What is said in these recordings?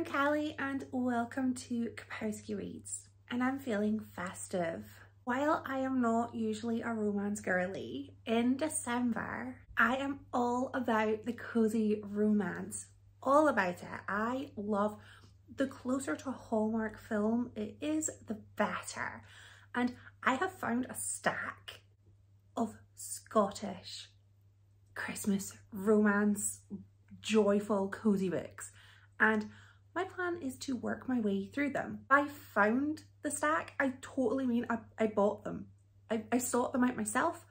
I'm Callie and welcome to Kapowski Reads, and I'm feeling festive. While I am not usually a romance girly, in December I am all about the cozy romance, all about it. I love the closer to a Hallmark film it is, the better. And I have found a stack of Scottish Christmas romance, joyful, cozy books. And my plan is to work my way through them. I found the stack, I totally mean I bought them. I sought them out myself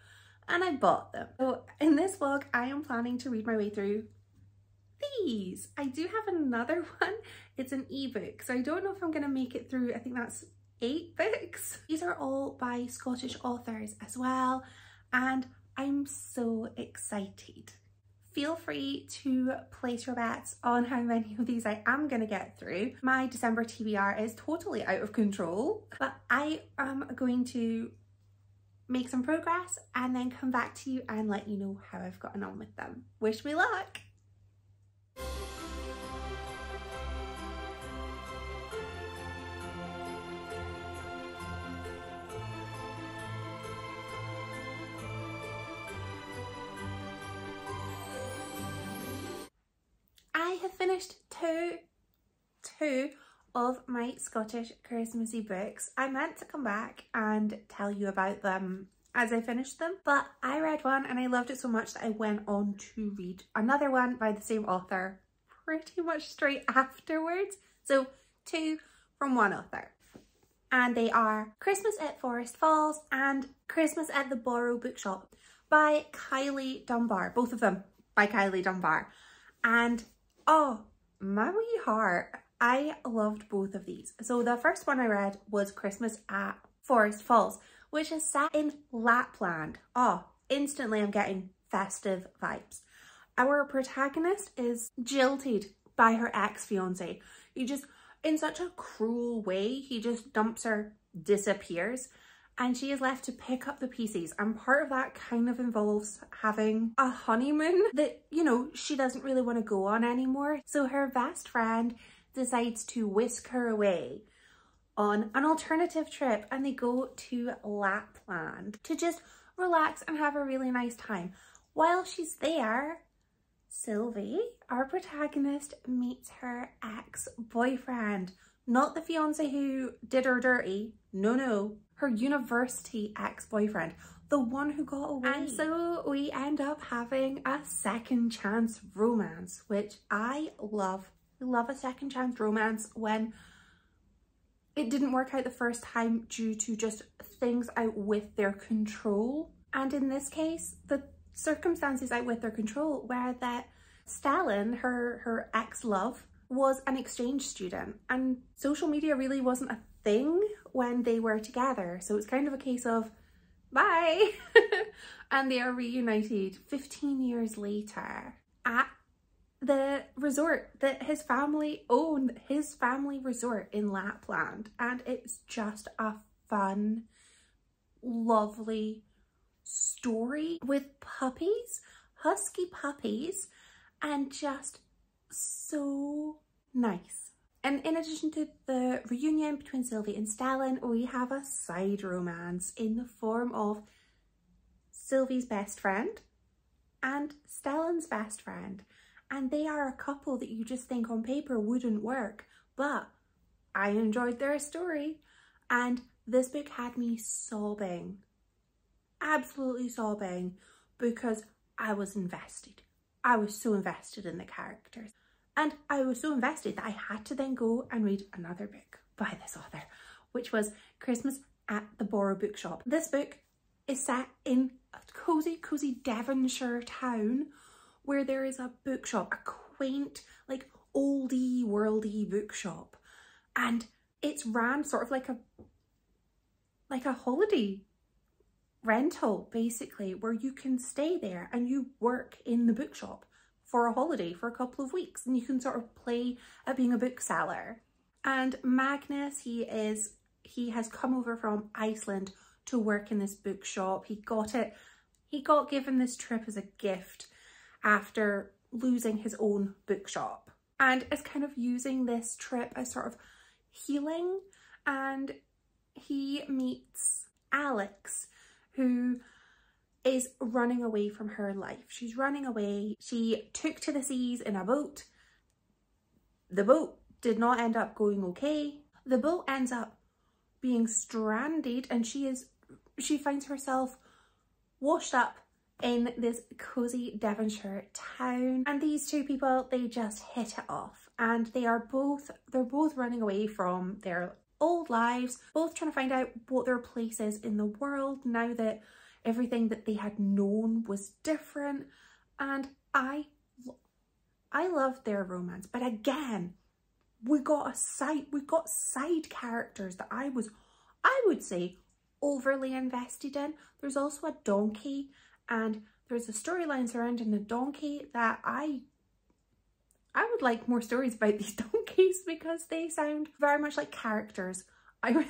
and I bought them. So in this vlog, I am planning to read my way through these. I do have another one. It's an ebook, so I don't know if I'm gonna make it through. I think that's 8 books. These are all by Scottish authors as well, and I'm so excited. Feel free to place your bets on how many of these I am gonna get through. My December TBR is totally out of control, but I am going to make some progress and then come back to you and let you know how I've gotten on with them. Wish me luck! I have finished two of my Scottish Christmassy books. I meant to come back and tell you about them as I finished them, but I read one and I loved it so much that I went on to read another one by the same author pretty much straight afterwards. So 2 from one author. And they are Christmas at Forest Falls and Christmas at the Borrow Bookshop by Kylie Dunbar. Both of them by Kylie Dunbar. And oh, my wee heart, I loved both of these. So the first one I read was Christmas at Forest Falls, which is set in Lapland. Oh, instantly I'm getting festive vibes. Our protagonist is jilted by her ex-fiance. He just, in such a cruel way, he just dumps her, disappears, and she is left to pick up the pieces. And part of that kind of involves having a honeymoon that, you know, she doesn't really want to go on anymore. So her best friend decides to whisk her away on an alternative trip, and they go to Lapland to just relax and have a really nice time. While she's there, Sylvie, our protagonist, meets her ex-boyfriend. Not the fiance who did her dirty, no, her university ex-boyfriend, the one who got away. And so we end up having a second chance romance, which I love. I love a second chance romance when it didn't work out the first time due to just things out with their control. And in this case, the circumstances out with their control were that Stellan, her ex-love, was an exchange student, and social media really wasn't a thing when they were together. So it's kind of a case of bye. And they are reunited 15 years later at the resort that his family owned, his family resort in Lapland. And it's just a fun, lovely story with puppies, husky puppies, and just so nice. And in addition to the reunion between Sylvie and Stellan, we have a side romance in the form of Sylvie's best friend and Stellan's best friend. And they are a couple that you just think on paper wouldn't work, but I enjoyed their story. And this book had me sobbing, absolutely sobbing, because I was invested. I was so invested in the characters. And I was so invested that I had to then go and read another book by this author, which was Christmas at the Borrow Bookshop. This book is set in a cozy Devonshire town where there is a bookshop, a quaint, like oldie worldy bookshop. And it's ran sort of like a holiday rental, basically, where you can stay there and you work in the bookshop for a holiday for a couple of weeks, and you can sort of play at being a bookseller. And Magnus, he has come over from Iceland to work in this bookshop. He got given this trip as a gift after losing his own bookshop. and is kind of using this trip as sort of healing. And he meets Alex, who is running away from her life. She's running away. She took to the seas in a boat. The boat did not end up going okay. The boat ends up being stranded, and she finds herself washed up in this cozy Devonshire town. And these two people, they just hit it off, and they're both running away from their old lives, both trying to find out what their place is in the world now that everything that they had known was different. And I loved their romance, but again, we got side characters that I would say overly invested in. There's also a donkey, and there's a storyline surrounding the donkey that I would like more stories about these donkeys, because they sound very much like characters. I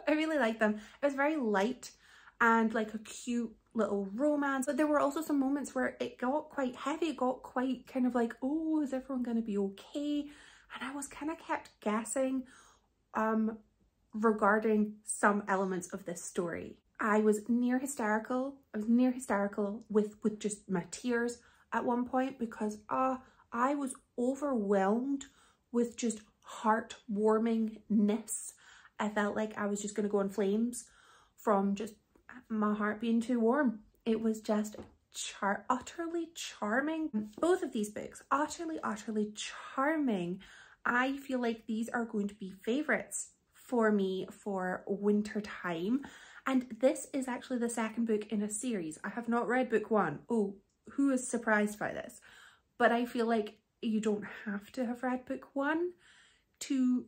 really like them. It was very light and like a cute little romance, but there were also some moments where it got quite heavy. It got quite kind of like, oh, is everyone going to be okay? And I was kind of kept guessing regarding some elements of this story. I was near hysterical. With just my tears at one point, because I was overwhelmed with just heartwarmingness. I felt like I was just going to go in flames from just my heart being too warm. It was just utterly charming. Both of these books, utterly charming. I feel like these are going to be favourites for me for winter time. And this is actually the second book in a series. I have not read book one. Oh, who is surprised by this? But I feel like you don't have to have read book one to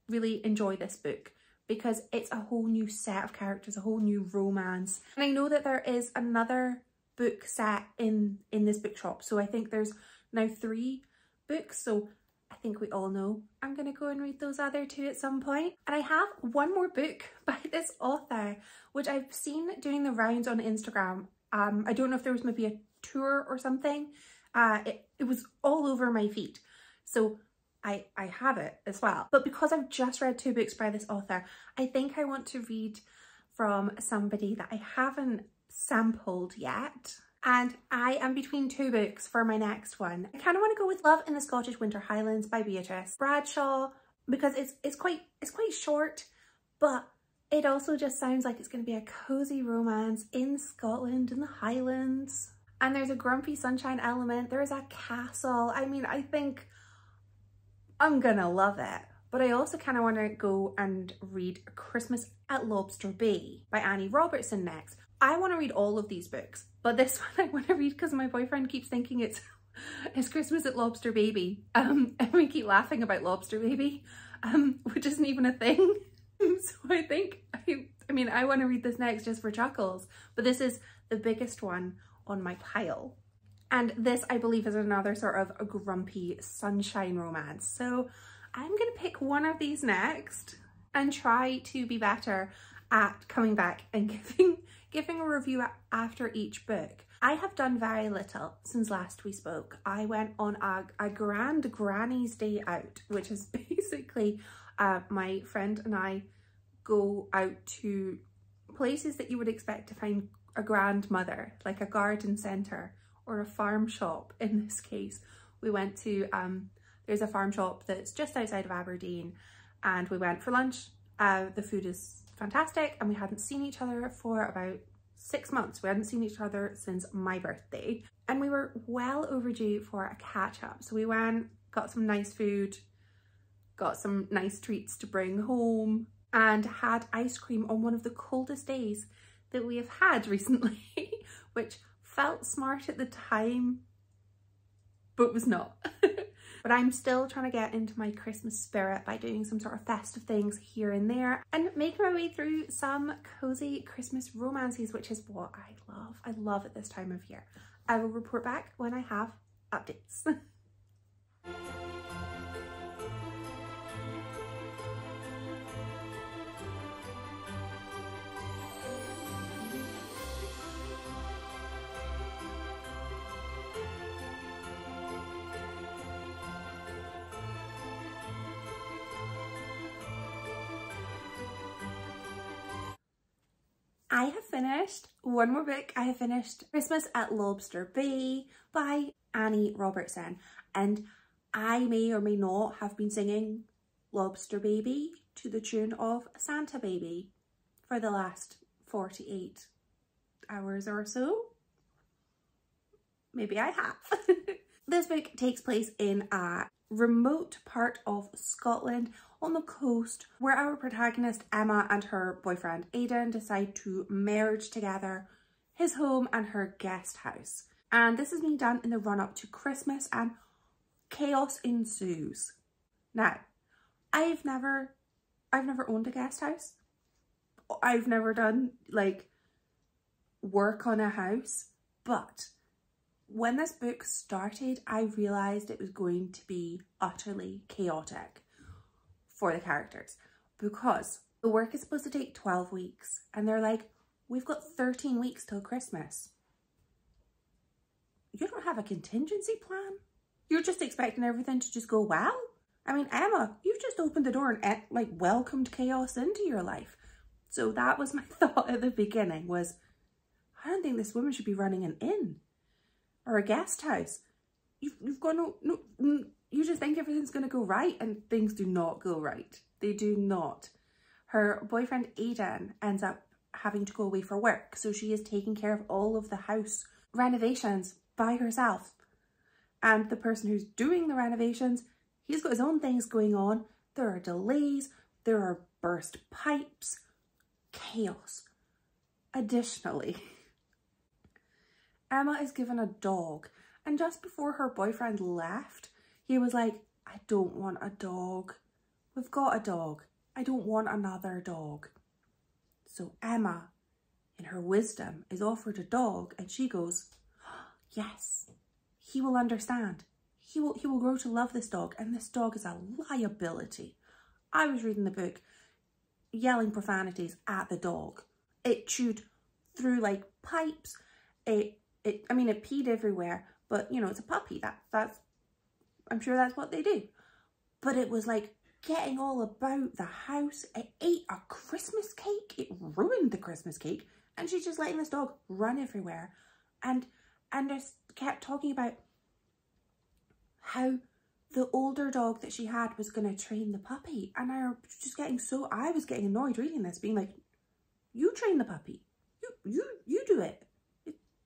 really enjoy this book, because it's a whole new set of characters, a whole new romance. And I know that there is another book set in this bookshop, so I think there's now 3 books, so I think we all know I'm gonna go and read those other 2 at some point. And I have one more book by this author, which I've seen doing the rounds on Instagram. I don't know if there was maybe a tour or something. It was all over my feed, so I have it as well. But because I've just read 2 books by this author, I think I want to read from somebody that I haven't sampled yet. And I am between 2 books for my next one. I kind of want to go with Love in the Scottish Winter Highlands by Beatrice Bradshaw, because it's quite short, but it also just sounds like it's going to be a cozy romance in Scotland, in the Highlands. And there's a grumpy sunshine element. There is a castle. I mean, I think I'm gonna love it. But I also kind of want to go and read Christmas at Lobster Bay by Annie Robertson next. I want to read all of these books, but this one I want to read because my boyfriend keeps thinking it's Christmas at Lobster Baby. And we keep laughing about Lobster Baby, which isn't even a thing. So I think, I mean, I want to read this next just for chuckles, but this is the biggest one on my pile. And this, I believe, is another sort of a grumpy sunshine romance. So I'm going to pick one of these next and try to be better at coming back and giving a review after each book. I have done very little since last we spoke. I went on a grand granny's day out, which is basically my friend and I go out to places that you would expect to find a grandmother, like a garden centre or a farm shop. In this case, we went to, there's a farm shop that's just outside of Aberdeen, and we went for lunch. The food is fantastic, and we hadn't seen each other for about 6 months. We hadn't seen each other since my birthday, and we were well overdue for a catch up. So we went, got some nice food, got some nice treats to bring home, and had ice cream on one of the coldest days that we have had recently, which felt smart at the time, but was not. But I'm still trying to get into my Christmas spirit by doing some sort of festive things here and there and making my way through some cozy Christmas romances, which is what I love. I love at this time of year. I will report back when I have updates. I have finished one more book. I have finished Christmas at Lobster Bay by Annie Robertson, and I may or may not have been singing Lobster Baby to the tune of Santa Baby for the last 48 hours or so. Maybe I have. This book takes place in a remote part of Scotland on the coast where our protagonist Emma and her boyfriend Aidan decide to merge together his home and her guest house. And this is being done in the run-up to Christmas, and chaos ensues. Now, I've never owned a guest house. I've never done like work on a house, but when this book started, I realised it was going to be utterly chaotic for the characters, because the work is supposed to take 12 weeks and they're like, we've got 13 weeks till Christmas. You don't have a contingency plan? You're just expecting everything to just go well? I mean, Emma, you've just opened the door and like welcomed chaos into your life. So that was my thought at the beginning, was I don't think this woman should be running an inn or a guest house. You've got no, you just think everything's going to go right, and things do not go right. They do not. Her boyfriend Aidan ends up having to go away for work, so she is taking care of all of the house renovations by herself. And the person who's doing the renovations, he's got his own things going on. There are delays, there are burst pipes, chaos. Additionally, Emma is given a dog, and just before her boyfriend left, he was like, I don't want a dog. We've got a dog. I don't want another dog. So Emma, in her wisdom, is offered a dog, and she goes, yes, he will understand. He will grow to love this dog, and this dog is a liability. I was reading the book, yelling profanities at the dog. It chewed through like pipes. I mean, it peed everywhere, but you know, it's a puppy. That's I'm sure that's what they do. But it was like getting all about the house. It ate a Christmas cake. It ruined the Christmas cake, and she's just letting this dog run everywhere. And just kept talking about how the older dog that she had was going to train the puppy. And I was getting annoyed reading this, being like, you train the puppy. You do it.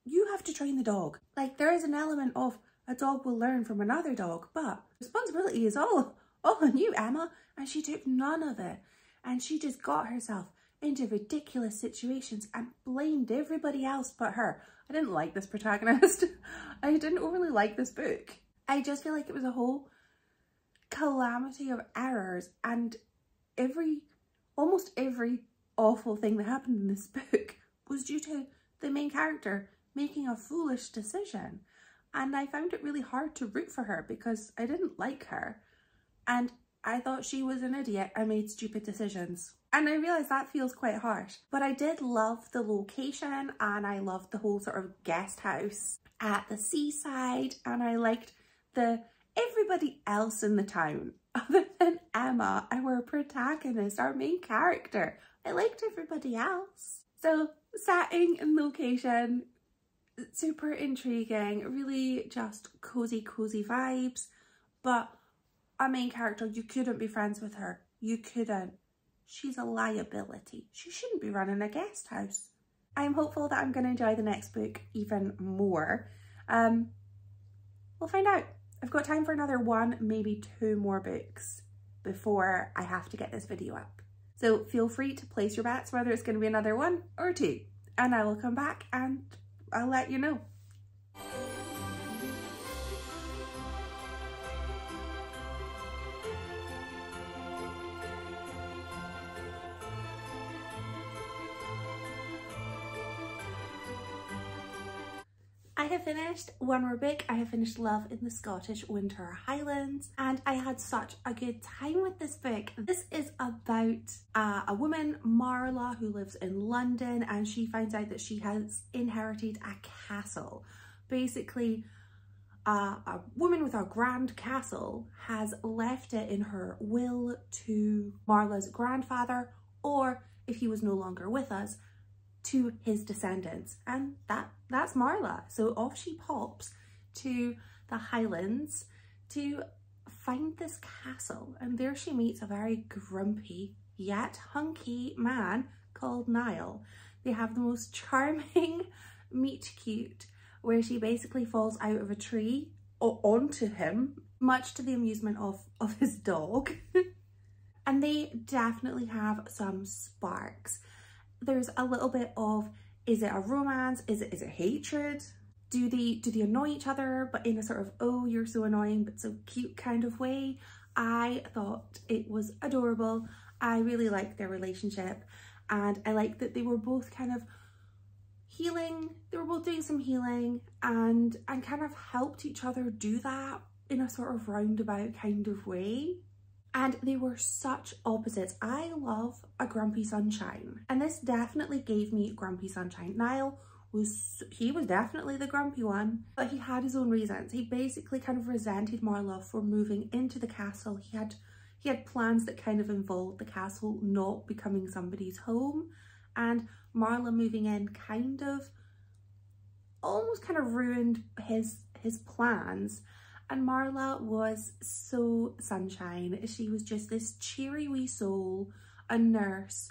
You have to train the dog. Like, there is an element of a dog will learn from another dog, but responsibility is all on you, Emma. And she took none of it. And she just got herself into ridiculous situations and blamed everybody else but her. I didn't like this protagonist. I didn't overly like this book. I just feel like it was a whole calamity of errors, and almost every awful thing that happened in this book was due to the main character making a foolish decision. And I found it really hard to root for her because I didn't like her, and I thought she was an idiot and made stupid decisions. And I realised that feels quite harsh, but I did love the location, and I loved the whole sort of guest house at the seaside, and I liked everybody else in the town other than Emma, our protagonist, our main character. I liked everybody else. So setting and location, super intriguing, really just cozy vibes, but a main character, you couldn't be friends with her. You couldn't. She's a liability. She shouldn't be running a guest house. I'm hopeful that I'm going to enjoy the next book even more. We'll find out. I've got time for another one, maybe two more books before I have to get this video up. So feel free to place your bets whether it's going to be another one or two, and I will come back and I'll let you know. I have finished one more book. I have finished Love in the Scottish Winter Highlands, and I had such a good time with this book. This is about a woman, Marla, who lives in London, and she finds out that she has inherited a castle. Basically, a woman with a grand castle has left it in her will to Marla's grandfather, or if he was no longer with us, to his descendants, and that's Marla. So off she pops to the Highlands to find this castle, and there she meets a very grumpy yet hunky man called Niall. They have the most charming meet cute where she basically falls out of a tree or onto him, much to the amusement of his dog. And they definitely have some sparks. There's a little bit of, is it a romance? Is it hatred? Do they annoy each other, but in a sort of, oh, you're so annoying but so cute kind of way? I thought it was adorable. I really liked their relationship, and I liked that they were both kind of healing. They were both doing some healing and kind of helped each other do that in a sort of roundabout kind of way. And they were such opposites. I love a grumpy sunshine, and this definitely gave me grumpy sunshine. Niall was definitely the grumpy one, but he had his own reasons. He basically kind of resented Marla for moving into the castle. He had plans that kind of involved the castle not becoming somebody's home, and Marla moving in almost kind of ruined his plans. And Marla was so sunshine. She was just this cheery wee soul, a nurse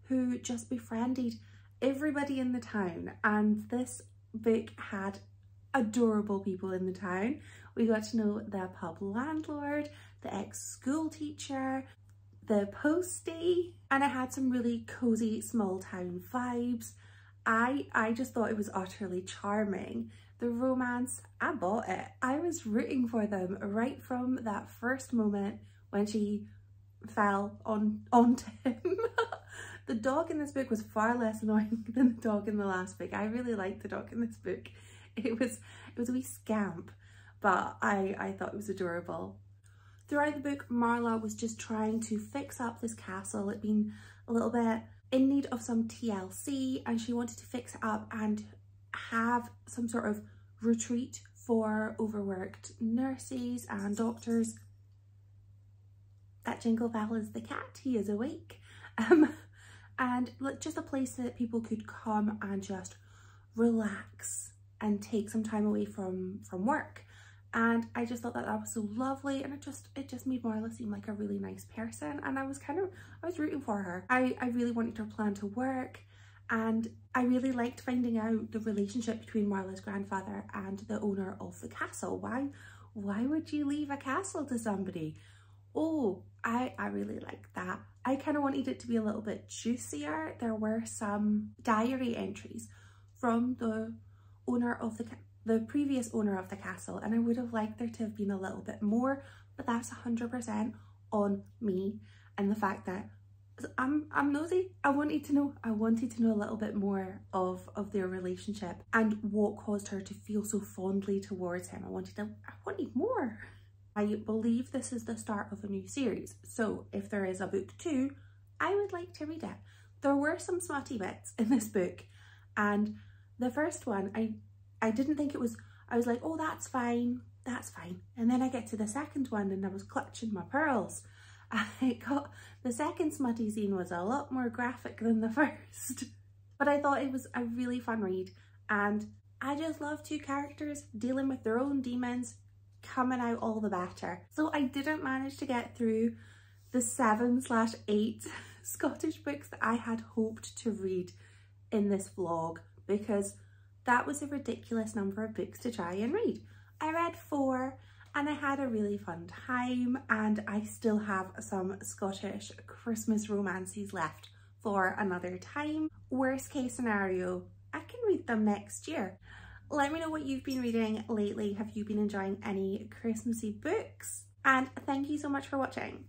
who just befriended everybody in the town. And this book had adorable people in the town. We got to know the pub landlord, the ex-school teacher, the postie, and it had some really cozy small town vibes. I just thought it was utterly charming. The romance, I bought it. I was rooting for them right from that first moment when she fell onto him. The dog in this book was far less annoying than the dog in the last book. I really liked the dog in this book. It was a wee scamp, but I thought it was adorable. Throughout the book, Marla was just trying to fix up this castle. It'd been a little bit in need of some TLC, and she wanted to fix it up and have some sort of retreat for overworked nurses and doctors. That jingle bell is the cat, he is awake. And just a place that people could come and just relax and take some time away from work. And I just thought that was so lovely, and it just made Marla seem like a really nice person, and I was rooting for her. I really wanted her plan to work, and I really liked finding out the relationship between Marla's grandfather and the owner of the castle. Why would you leave a castle to somebody? Oh, I really liked that. I kind of wanted it to be a little bit juicier. There were some diary entries from the owner of the previous owner of the castle, and I would have liked there to have been a little bit more, but that's 100% on me and the fact that I'm nosy. I wanted to know a little bit more of their relationship and what caused her to feel so fondly towards him. I wanted more. I believe this is the start of a new series, so if there is a book 2, I would like to read it. There were some smutty bits in this book, and the first one I didn't think it was, I was like, oh, that's fine. And then I get to the second one and I was clutching my pearls. The second smutty scene was a lot more graphic than the first. But I thought it was a really fun read, and I just love 2 characters dealing with their own demons, coming out all the better. So I didn't manage to get through the 7/8 Scottish books that I had hoped to read in this vlog, because that was a ridiculous number of books to try and read. I read 4 and I had a really fun time, and I still have some Scottish Christmas romances left for another time. Worst case scenario, I can read them next year. Let me know what you've been reading lately. Have you been enjoying any Christmassy books? And thank you so much for watching.